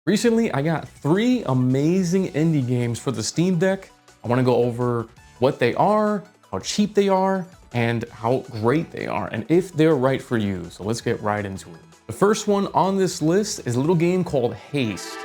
Recently, I got 3 amazing indie games for the Steam Deck. I want to go over what they are, how cheap they are, and how great they are, and if they're right for you. So let's get right into it. The first one on this list is a little game called Haste.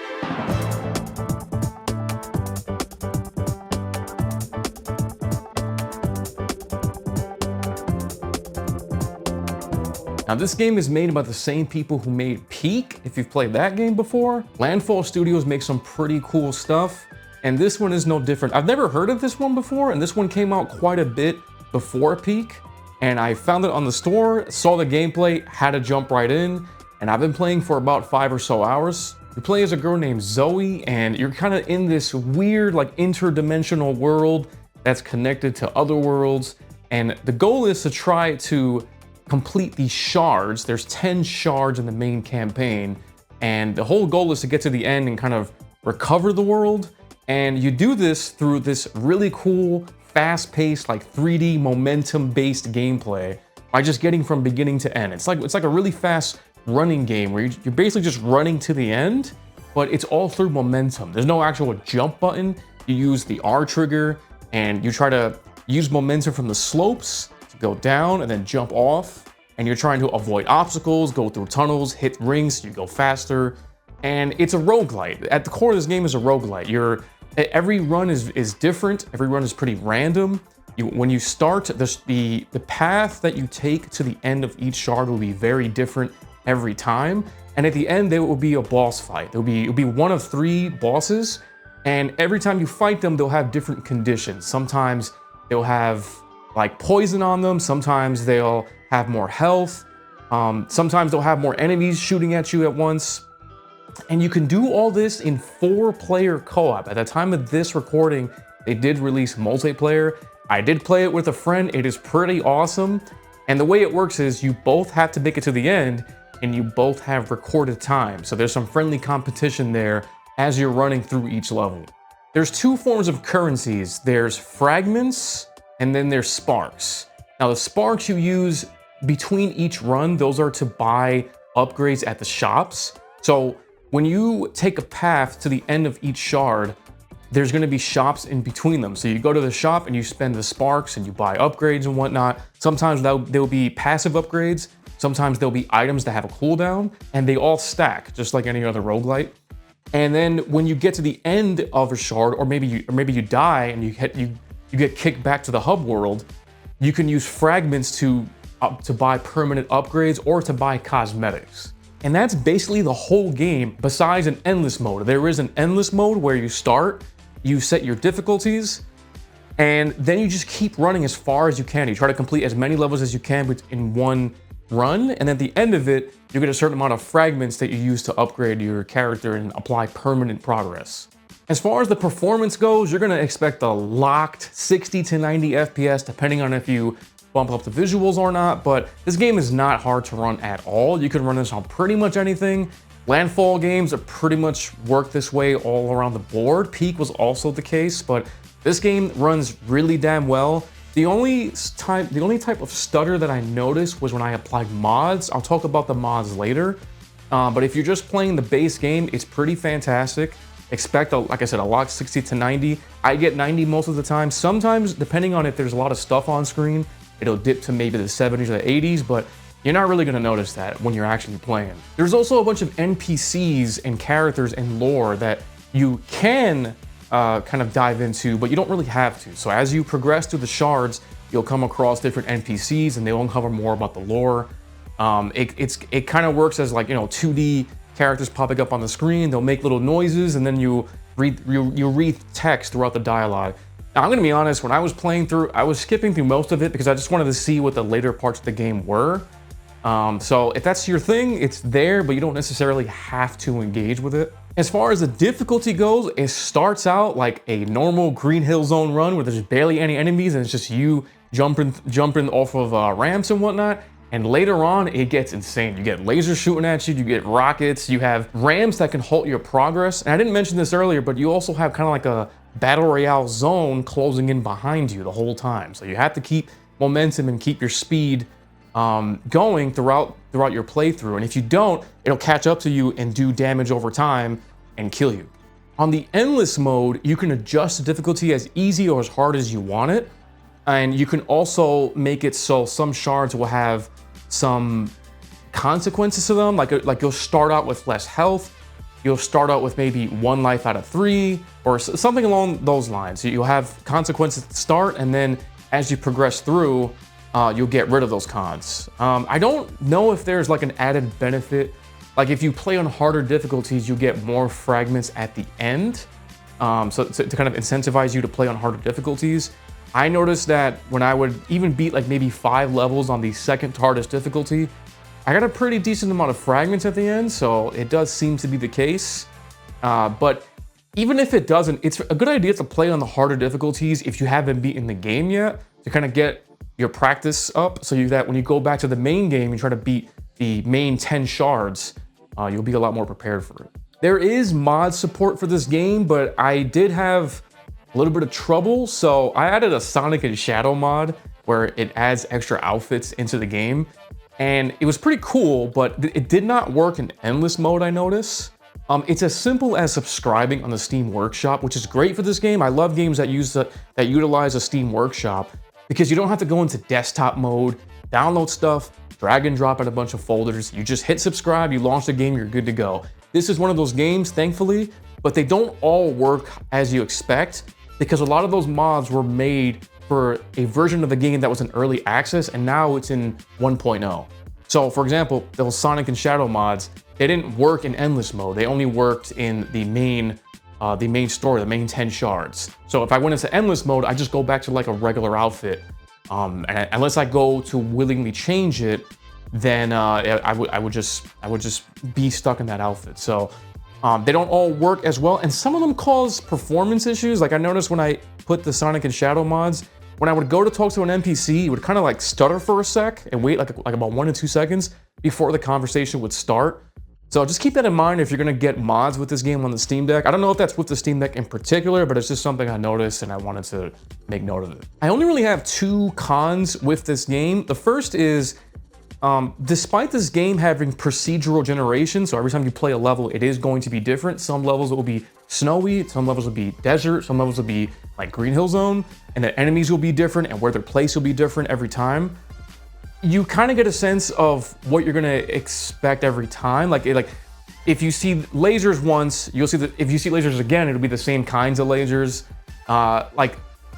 Now this game is made by the same people who made Peak, if you've played that game before. Landfall Studios makes some pretty cool stuff, and this one is no different. I've never heard of this one before, and this one came out quite a bit before Peak, and I found it on the store, saw the gameplay, had to jump right in, and I've been playing for about 5 or so hours. You play as a girl named Zoe, and you're kind of in this weird, like, interdimensional world that's connected to other worlds, and the goal is to try to complete these shards. There's 10 shards in the main campaign, and the whole goal is to get to the end and kind of recover the world. And you do this through this really cool, fast-paced, like 3D momentum-based gameplay by just getting from beginning to end. It's like a really fast running game where you're basically just running to the end, but it's all through momentum. There's no actual jump button. You use the R trigger, and you try to use momentum from the slopes to go down and then jump off. And you're trying to avoid obstacles, go through tunnels, hit rings so you go faster. And it's a roguelite. At the core of this game is a roguelite. Every run is different. Every run is pretty random. When you start, the path that you take to the end of each shard will be very different every time. And at the end, there will be a boss fight. It'll be one of 3 bosses. And every time you fight them, they'll have different conditions. Sometimes they'll have like poison on them. Sometimes they'll have more health. Sometimes they'll have more enemies shooting at you at once. And you can do all this in 4-player co-op. At the time of this recording, they did release multiplayer. I did play it with a friend. It is pretty awesome. And the way it works is you both have to make it to the end, and you both have recorded time. So there's some friendly competition there as you're running through each level. There's 2 forms of currencies. There's fragments, and then there's sparks. Now the sparks you use between each run, those are to buy upgrades at the shops. So when you take a path to the end of each shard, there's gonna be shops in between them. So you go to the shop and you spend the sparks and you buy upgrades and whatnot. Sometimes there'll be passive upgrades. Sometimes there'll be items that have a cooldown, and they all stack just like any other roguelite. And then when you get to the end of a shard, or maybe you die and you get kicked back to the hub world, you can use fragments to buy permanent upgrades or to buy cosmetics. And that's basically the whole game besides an endless mode. There is an endless mode where you start, you set your difficulties, and then you just keep running as far as you can. You try to complete as many levels as you can in one run, and at the end of it, you get a certain amount of fragments that you use to upgrade your character and apply permanent progress. As far as the performance goes, you're gonna expect a locked 60 to 90 FPS, depending on if you bump up the visuals or not, but this game is not hard to run at all. You can run this on pretty much anything. Landfall games are pretty much work this way all around the board. Peak was also the case, but this game runs really damn well. The only type of stutter that I noticed was when I applied mods. I'll talk about the mods later, but if you're just playing the base game, it's pretty fantastic. Expect, like I said, a locked 60 to 90. I get 90 most of the time. Sometimes, depending on if there's a lot of stuff on screen, it'll dip to maybe the 70s or the 80s, but you're not really gonna notice that when you're actually playing. There's also a bunch of NPCs and characters and lore that you can kind of dive into, but you don't really have to. So as you progress through the shards, you'll come across different NPCs and they'll uncover more about the lore. It kind of works as, like, 2D characters popping up on the screen. They'll make little noises, and then you read text throughout the dialogue. Now, I'm gonna be honest, when I was playing through, I was skipping through most of it because I just wanted to see what the later parts of the game were. So if that's your thing, it's there, but you don't necessarily have to engage with it. As far as the difficulty goes, it starts out like a normal Green Hill Zone run where there's barely any enemies and it's just you jumping off of ramps and whatnot. And later on, it gets insane. You get lasers shooting at you, you get rockets, you have ramps that can halt your progress. And I didn't mention this earlier, but you also have kind of like a battle royale zone closing in behind you the whole time. So you have to keep momentum and keep your speed going throughout your playthrough. And if you don't, it'll catch up to you and do damage over time. and kill you. On the endless mode, you can adjust the difficulty as easy or as hard as you want it. And you can also make it so some shards will have some consequences to them. Like you'll start out with less health. You'll start out with maybe 1 life out of 3 or something along those lines. You'll have consequences at the start, and then as you progress through, you'll get rid of those cons. I don't know if there's like an added benefit. Like if you play on harder difficulties, you get more fragments at the end. So to kind of incentivize you to play on harder difficulties. I noticed that when I would even beat like maybe 5 levels on the second hardest difficulty, I got a pretty decent amount of fragments at the end, so it does seem to be the case. But even if it doesn't, it's a good idea to play on the harder difficulties if you haven't beaten the game yet, to kind of get your practice up so that when you go back to the main game and try to beat the main 10 shards, you'll be a lot more prepared for it. There is mod support for this game, but I did have a little bit of trouble, so I added a Sonic and Shadow mod where it adds extra outfits into the game. And it was pretty cool, but it did not work in endless mode, I noticed. It's as simple as subscribing on the Steam Workshop, which is great for this game. I love games that utilize a Steam Workshop because you don't have to go into desktop mode, download stuff, drag and drop in a bunch of folders. You just hit subscribe, you launch the game, you're good to go. This is one of those games, thankfully, but they don't all work as you expect because a lot of those mods were made for a version of the game that was in early access, and now it's in 1.0. So for example, those Sonic and Shadow mods, they didn't work in endless mode. They only worked in the main story, the main 10 shards. So if I went into endless mode, I just go back to like a regular outfit. And unless I go to willingly change it, then I would just be stuck in that outfit. So they don't all work as well, and some of them cause performance issues. Like I noticed when I put the Sonic and Shadow mods, when I would go to talk to an NPC, it would kind of like stutter for a sec and wait like about 1 to 2 seconds before the conversation would start. So just keep that in mind if you're gonna get mods with this game on the Steam Deck. I don't know if that's with the Steam Deck in particular, but it's just something I noticed and I wanted to make note of it. I only really have 2 cons with this game. The first is, despite this game having procedural generation, so every time you play a level, it is going to be different. Some levels will be snowy, some levels will be desert, some levels will be like Green Hill Zone, and the enemies will be different and where their place will be different every time. You kind of get a sense of what you're gonna expect every time. Like if you see lasers once, you'll see that if you see lasers again, it'll be the same kinds of lasers.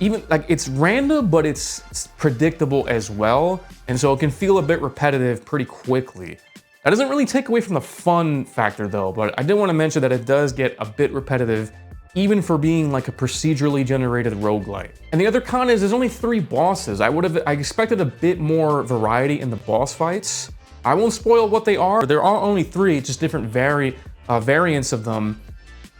It's random, but it's predictable as well. And so it can feel a bit repetitive pretty quickly. That doesn't really take away from the fun factor though, but I did want to mention that it does get a bit repetitive even for being like a procedurally generated roguelite. And the other con is there's only 3 bosses. I expected a bit more variety in the boss fights. I won't spoil what they are. There are only 3, just different variants of them,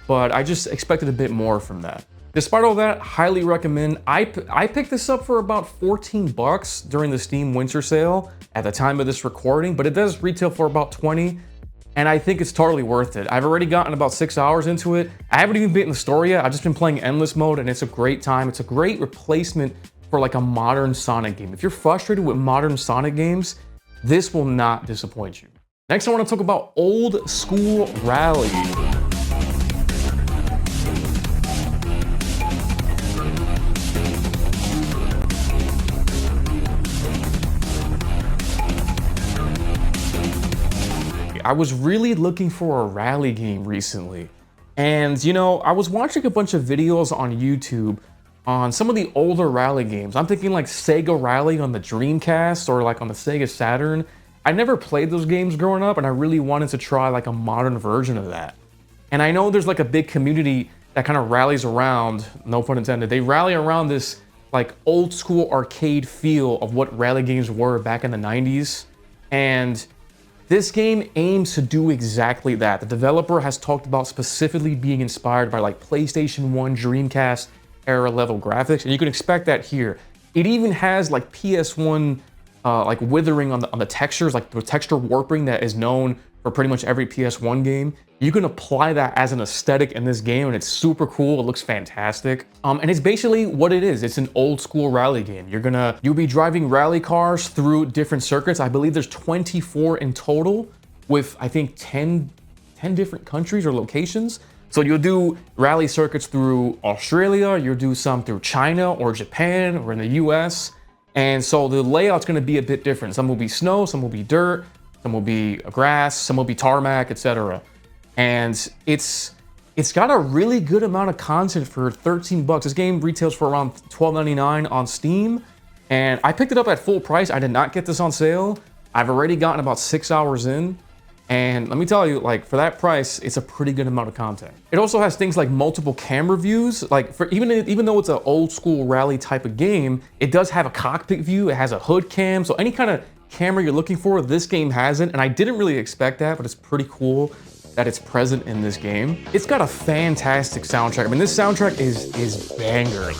but I just expected a bit more from that. Despite all that, highly recommend. I picked this up for about 14 bucks during the Steam Winter Sale at the time of this recording, but it does retail for about 20, and I think it's totally worth it. I've already gotten about 6 hours into it. I haven't even beaten the story yet. I've just been playing endless mode, and it's a great time. It's a great replacement for like a modern Sonic game. If you're frustrated with modern Sonic games, this will not disappoint you. Next, I want to talk about Old School Rally. I was really looking for a rally game recently. And you know, I was watching a bunch of videos on YouTube on some of the older rally games. I'm thinking like Sega Rally on the Dreamcast or like on the Sega Saturn. I never played those games growing up, and I really wanted to try like a modern version of that. And I know there's like a big community that kind of rallies around, no pun intended, they rally around this like old school arcade feel of what rally games were back in the 90s. And this game aims to do exactly that. The developer has talked about specifically being inspired by like PlayStation 1, Dreamcast era level graphics, and you can expect that here. It even has like PS1 like withering on the textures, like the texture warping that is known for pretty much every PS1 game. You can apply that as an aesthetic in this game, and it's super cool. It looks fantastic. And it's basically what it is. It's an old school rally game. You'll be driving rally cars through different circuits. I believe there's 24 in total with, I think, 10 different countries or locations. So you'll do rally circuits through Australia, you'll do some through China or Japan or in the US. And so the layout's gonna be a bit different. Some will be snow, some will be dirt, some will be grass, some will be tarmac, etc. And it's got a really good amount of content for 13 bucks. This game retails for around $12.99 on Steam. And I picked it up at full price. I did not get this on sale. I've already gotten about 6 hours in. And let me tell you, like, for that price, it's a pretty good amount of content. It also has things like multiple camera views. Like, for even though it's an old school rally type of game, it does have a cockpit view. It has a hood cam. So any kind of camera you're looking for, this game hasn't. And I didn't really expect that, but it's pretty cool that it's present in this game. It's got a fantastic soundtrack. I mean, this soundtrack is banger.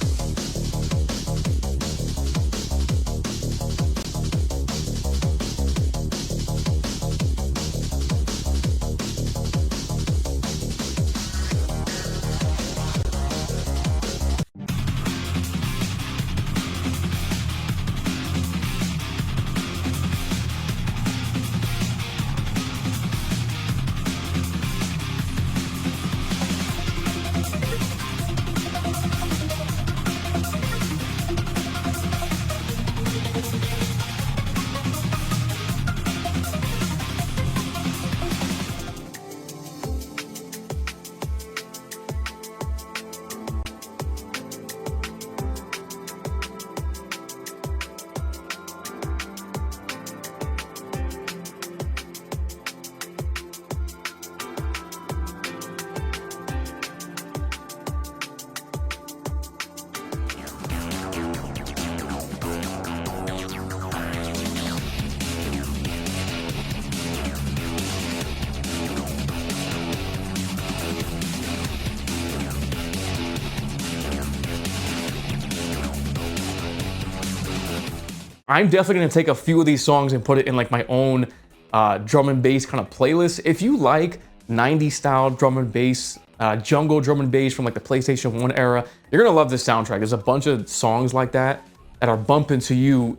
I'm definitely gonna take a few of these songs and put it in like my own drum and bass kind of playlist. If you like 90s style drum and bass, jungle drum and bass from like the PlayStation 1 era, you're gonna love this soundtrack. There's a bunch of songs like that that are bumping to you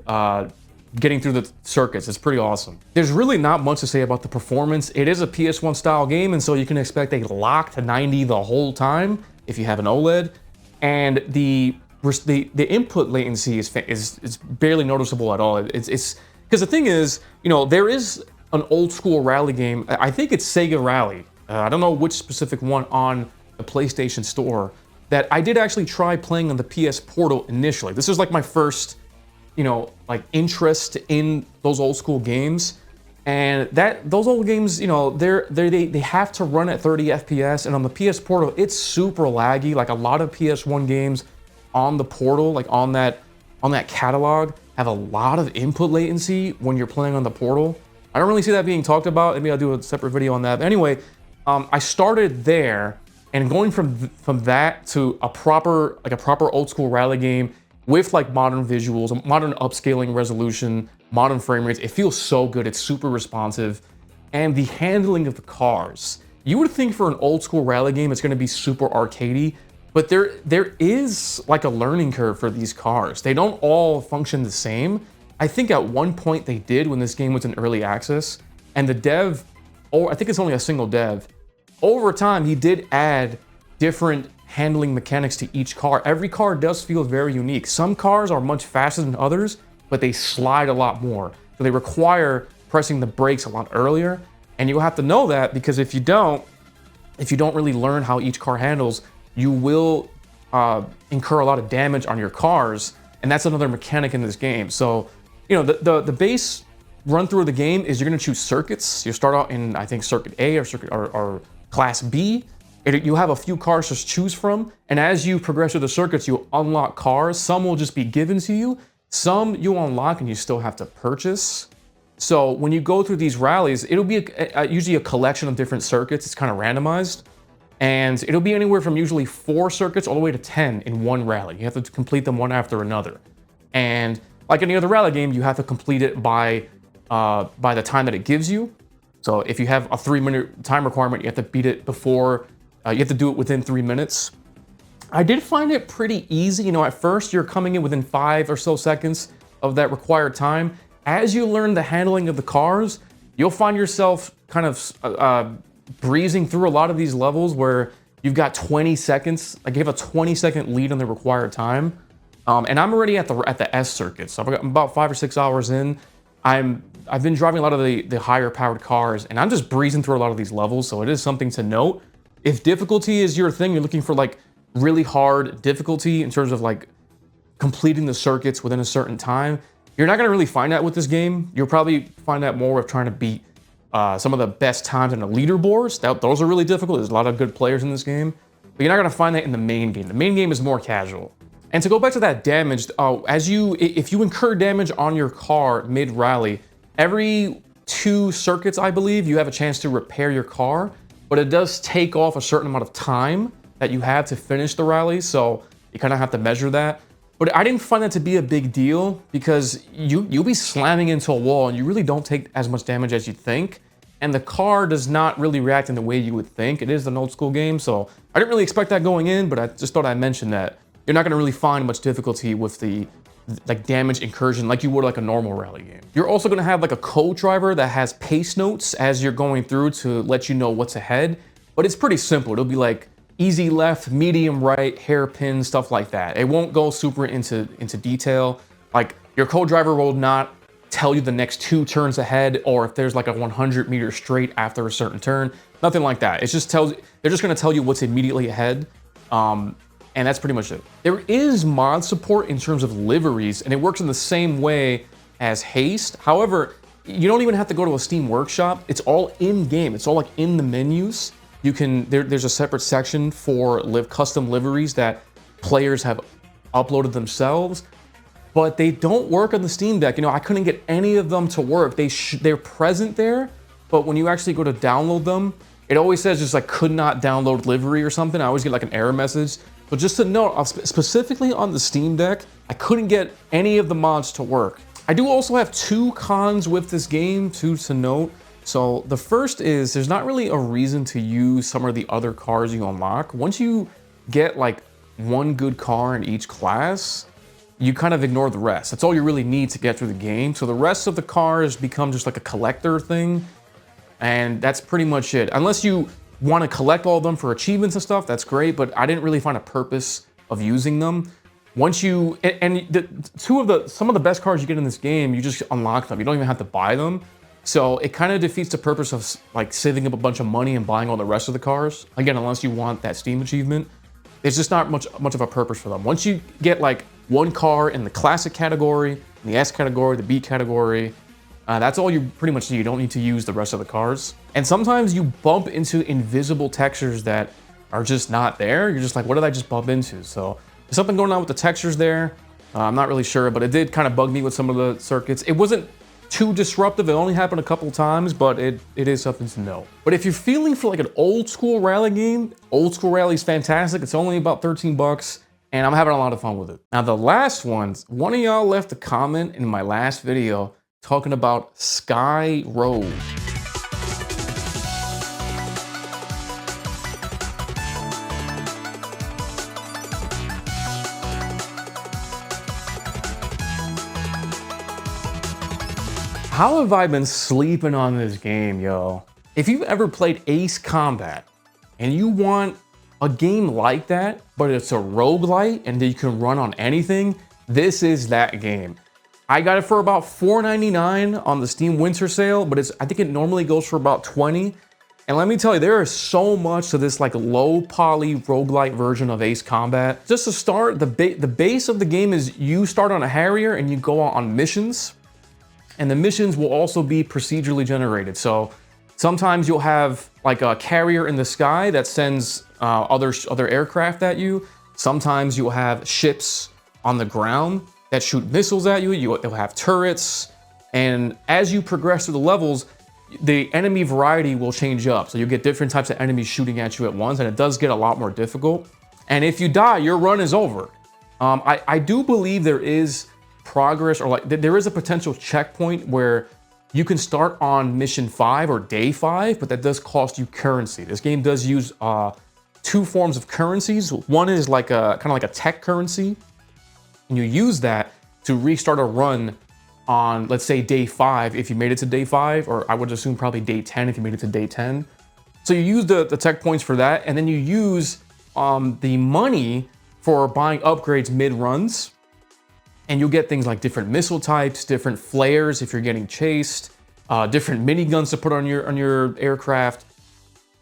getting through the circuits. It's pretty awesome. There's really not much to say about the performance. It is a PS1 style game, and so you can expect a lock to 90 the whole time if you have an OLED. And the input latency is barely noticeable at all. It's because the thing is, you know, there is an old school rally game. I think it's Sega Rally. I don't know which specific one on the PlayStation Store that I did actually try playing on the PS Portal initially. This is like my first, you know, like interest in those old school games. And those old games, you know, they have to run at 30 FPS, and on the PS Portal, it's super laggy. Like a lot of PS1 games on the Portal, like on that catalog, have a lot of input latency when you're playing on the Portal. I don't really see that being talked about. Maybe I'll do a separate video on that. But anyway, I started there, and going from that to a proper old school rally game with like modern visuals, modern upscaling resolution, modern frame rates, it feels so good. It's super responsive, and the handling of the cars. You would think for an old school rally game, it's going to be super arcadey. But there is like a learning curve for these cars. They don't all function the same. I think at one point they did when this game was in early access, and the dev, or I think it's only a single dev, over time he did add different handling mechanics to each car. Every car does feel very unique. Some cars are much faster than others, but they slide a lot more. So they require pressing the brakes a lot earlier, and you'll have to know that, because if you don't really learn how each car handles, you will incur a lot of damage on your cars, and that's another mechanic in this game. So, you know, the base run through of the game is you're gonna choose circuits. You start out in, I think, circuit A or class B. You have a few cars to choose from, and as you progress through the circuits, you unlock cars. Some will just be given to you. Some you unlock and you still have to purchase. So when you go through these rallies, it'll be usually a collection of different circuits. It's kind of randomized. And it'll be anywhere from usually 4 circuits all the way to 10 in one rally. You have to complete them one after another. And like any other rally game, you have to complete it by the time that it gives you. So if you have a 3-minute time requirement, you have to beat it before, you have to do it within 3 minutes. I did find it pretty easy. You know, at first you're coming in within 5 or so seconds of that required time. As you learn the handling of the cars, you'll find yourself kind of breezing through a lot of these levels where you've got 20 seconds. Like you have a 20-second lead on the required time. And I'm already at the S circuit, so I'm about 5 or 6 hours in. I've been driving a lot of the higher powered cars, and I'm just breezing through a lot of these levels, so it is something to note. If difficulty is your thing, you're looking for like really hard difficulty in terms of like completing the circuits within a certain time, you're not gonna really find that with this game. You'll probably find that more with trying to beat some of the best times in the leaderboards. Those are really difficult. There's a lot of good players in this game, but you're not gonna find that in the main game. The main game is more casual. And to go back to that damage, if you incur damage on your car mid-rally, every 2 circuits, I believe, you have a chance to repair your car, but it does take off a certain amount of time that you have to finish the rally, so you kind of have to measure that. But I didn't find that to be a big deal because you'll be slamming into a wall and you really don't take as much damage as you think. And the car does not really react in the way you would think. It is an old school game, so I didn't really expect that going in, but I just thought I'd mention that. You're not gonna really find much difficulty with the like damage incursion like you would like a normal rally game. You're also gonna have like a co-driver that has pace notes as you're going through to let you know what's ahead, but it's pretty simple. It'll be like easy left, medium right, hairpin, stuff like that. It won't go super into detail. Like your co-driver will not tell you the next 2 turns ahead or if there's like a 100-meter straight after a certain turn, nothing like that. It just they're just gonna tell you what's immediately ahead. And that's pretty much it. There is mod support in terms of liveries, and it works in the same way as Haste. However, you don't even have to go to a Steam workshop. It's all in-game. It's all like in the menus. You can, there's a separate section for custom liveries that players have uploaded themselves, but they don't work on the Steam Deck. You know, I couldn't get any of them to work. They're present there, but when you actually go to download them, it always says just like could not download livery or something. I always get like an error message. So just to note, specifically on the Steam Deck, I couldn't get any of the mods to work. I do also have 2 cons with this game, to note. So the first is there's not really a reason to use some of the other cars you unlock. Once you get like 1 good car in each class, you kind of ignore the rest. That's all you really need to get through the game. So the rest of the cars become just like a collector thing. And that's pretty much it. Unless you want to collect all of them for achievements and stuff, that's great, but I didn't really find a purpose of using them. Once you, some of the best cars you get in this game, you just unlock them. You don't even have to buy them. So it kind of defeats the purpose of like saving up a bunch of money and buying all the rest of the cars. Again, unless you want that Steam achievement, it's just not much of a purpose for them. Once you get like 1 car in the classic category, in the S category, the B category, that's all you pretty much do. You don't need to use the rest of the cars. And sometimes you bump into invisible textures that are just not there. You're just like, what did I just bump into? So there's something going on with the textures there. I'm not really sure, but it did kind of bug me with some of the circuits. It wasn't too disruptive. It only happened a couple times, but it is something to know. But if you're feeling for like an old school rally game, old school rally is fantastic. It's only about 13 bucks. And I'm having a lot of fun with it. Now the last one of y'all left a comment in my last video talking about Sky Road. How have I been sleeping on this game, yo? If you've ever played Ace Combat and you want a game like that, but it's a roguelite and you can run on anything, this is that game. I got it for about $4.99 on the Steam Winter Sale, but I think it normally goes for about $20. And let me tell you, there is so much to this like low poly roguelite version of Ace Combat. Just to start, the base of the game is you start on a Harrier and you go on missions. And the missions will also be procedurally generated. So sometimes you'll have like a carrier in the sky that sends other aircraft at you. Sometimes you'll have ships on the ground that shoot missiles at you. They'll have turrets. And as you progress through the levels, the enemy variety will change up. So you get different types of enemies shooting at you at once, and it does get a lot more difficult. And if you die, your run is over. I do believe there is progress, or like there is a potential checkpoint where you can start on mission 5 or day 5, but that does cost you currency. This game does use 2 forms of currencies. One is like a kind of like a tech currency, and you use that to restart a run on, let's say, day 5 if you made it to day 5, or I would assume probably day 10 if you made it to day 10. So you use the tech points for that, and then you use the money for buying upgrades mid-runs. And you'll get things like different missile types, different flares if you're getting chased, different miniguns to put on your aircraft,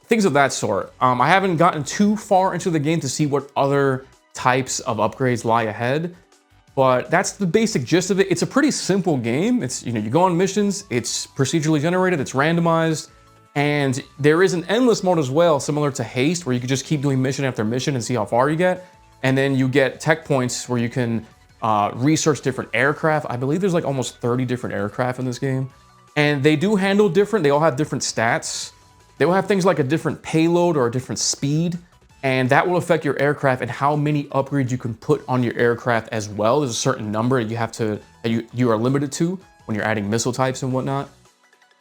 things of that sort. I haven't gotten too far into the game to see what other types of upgrades lie ahead, but that's the basic gist of it. It's a pretty simple game. It's, you know, you go on missions, it's procedurally generated, it's randomized, and there is an endless mode as well, similar to Haste, where you can just keep doing mission after mission and see how far you get. And then you get tech points where you can research different aircraft. I believe there's like almost 30 different aircraft in this game. And they do handle different, they all have different stats. They will have things like a different payload or a different speed, and that will affect your aircraft and how many upgrades you can put on your aircraft as well. There's a certain number that you are limited to when you're adding missile types and whatnot.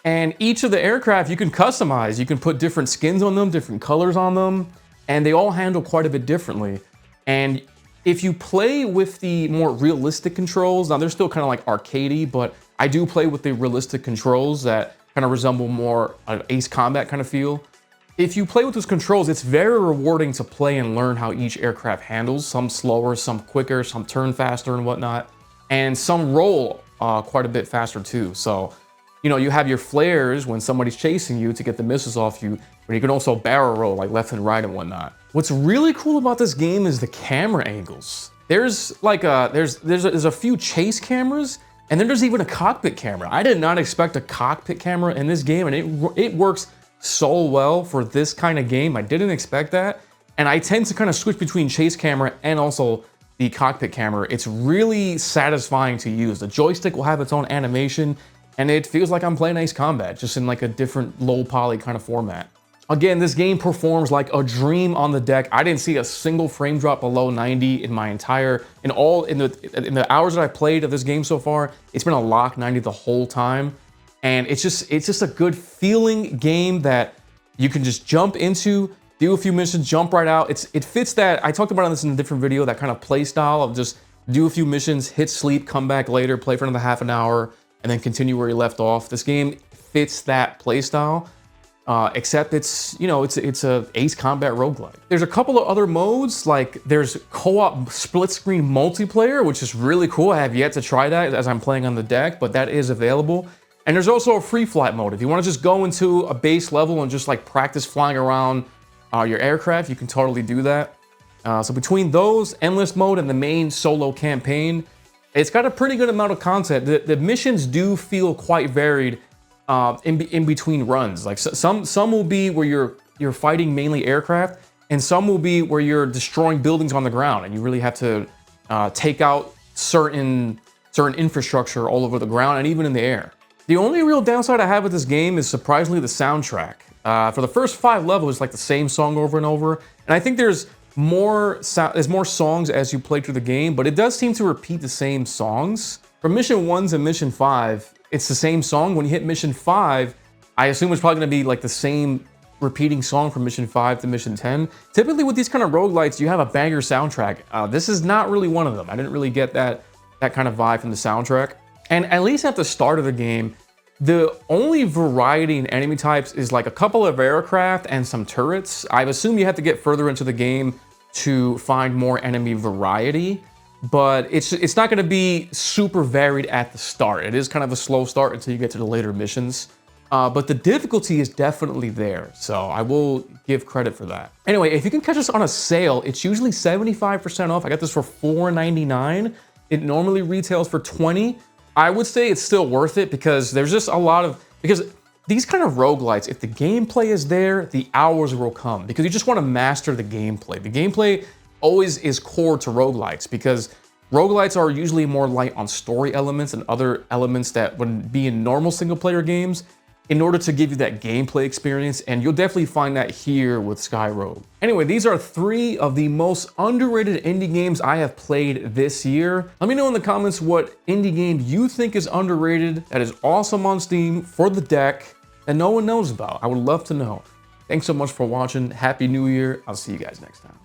And each of the aircraft you can customize. You can put different skins on them, different colors on them, and they all handle quite a bit differently. And if you play with the more realistic controls, now they're still kind of like arcadey, but I do play with the realistic controls that kind of resemble more an Ace Combat kind of feel. If you play with those controls, it's very rewarding to play and learn how each aircraft handles. Some slower, some quicker, some turn faster and whatnot, and some roll quite a bit faster too. So, you know, you have your flares when somebody's chasing you to get the missiles off you, but you can also barrel roll like left and right and whatnot. What's really cool about this game is the camera angles. There's like there's a few chase cameras, and then there's even a cockpit camera. I did not expect a cockpit camera in this game, and it works so well for this kind of game. I didn't expect that, and I tend to kind of switch between chase camera and also the cockpit camera. It's really satisfying to use. The joystick will have its own animation, and it feels like I'm playing Ace Combat, just in like a different low poly kind of format. Again, this game performs like a dream on the deck. I didn't see a single frame drop below 90 in the hours that I played of this game so far. It's been a lock 90 the whole time. And it's just a good feeling game that you can just jump into, do a few missions, jump right out. It fits that, I talked about this in a different video, that kind of play style of just do a few missions, hit sleep, come back later, play for another half an hour, and then continue where you left off. This game fits that play style. Except it's, you know, it's a Ace Combat roguelike. There's a couple of other modes, like there's co-op split screen multiplayer, which is really cool. I have yet to try that as I'm playing on the deck, but that is available. And there's also a free flight mode. If you want to just go into a base level and just like practice flying around your aircraft, you can totally do that. So between those, endless mode, and the main solo campaign, it's got a pretty good amount of content. The missions do feel quite varied in between runs. Like some will be where you're fighting mainly aircraft, and some will be where you're destroying buildings on the ground, and you really have to take out certain infrastructure all over the ground and even in the air. The only real downside I have with this game is surprisingly the soundtrack. For the first 5 levels, it's like the same song over and over, and I think there's more songs as you play through the game, but it does seem to repeat the same songs. From mission 1 to mission 5, it's the same song. When you hit mission 5, I assume it's probably gonna be like the same repeating song from mission 5 to mission 10. Typically with these kind of roguelites, you have a banger soundtrack. This is not really one of them. I didn't really get that kind of vibe from the soundtrack. And at least at the start of the game, the only variety in enemy types is like a couple of aircraft and some turrets. I assume you have to get further into the game to find more enemy variety, but it's not gonna be super varied at the start. It is kind of a slow start until you get to the later missions. But the difficulty is definitely there, so I will give credit for that. Anyway, if you can catch this on a sale, it's usually 75% off. I got this for $4.99. It normally retails for $20. I would say it's still worth it because there's just a lot of, because these kind of roguelites, if the gameplay is there, the hours will come, because you just want to master the gameplay. The gameplay always is core to roguelites, because roguelites are usually more light on story elements and other elements that would be in normal single player games, in order to give you that gameplay experience, and you'll definitely find that here with Sky Rogue. Anyway, these are 3 of the most underrated indie games I have played this year. Let me know in the comments what indie game you think is underrated, that is awesome on Steam for the deck, that no one knows about. I would love to know. Thanks so much for watching. Happy New Year. I'll see you guys next time.